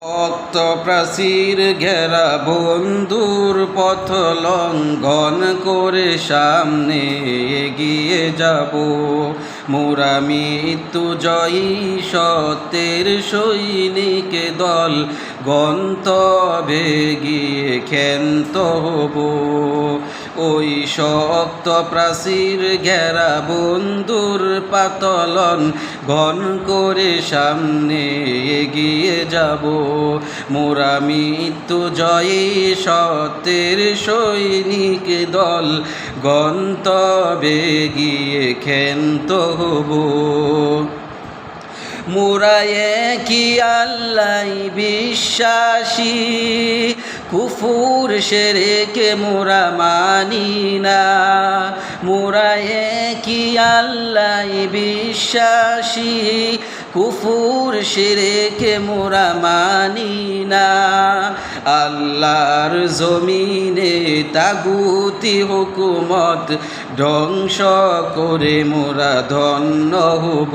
ভক্ত প্রাচীর ঘেরা বন্ধুর পথ লঙ্ঘন করে সামনে এগিয়ে যাব। মোরা মৃত্যু জয়ী সত্যের সৈনিক দল, গন্তব্যে গিয়ে ক্ষান্ত হব। ওই শক্ত প্রাচীর ঘেরা বন্ধুর পাতলন ঘন করে সামনে এগিয়ে যাব। মোরা মৃত্যু জয়ী সত্যের সৈনিক দল, গন্তব্যে গিয়ে ক্ষান্ত হব। মোরা একই আল্লাহ বিশ্বাসী, কুফুর শিরকে মোরা মানি না। মোরা একই আল্লাহ বিশ্বাসী, কুফুর শিরকে মোরা মানি না। আল্লাহর জমিনে তাগুতি হুকুমত ধ্বংস করে মোরা ধন্য হব।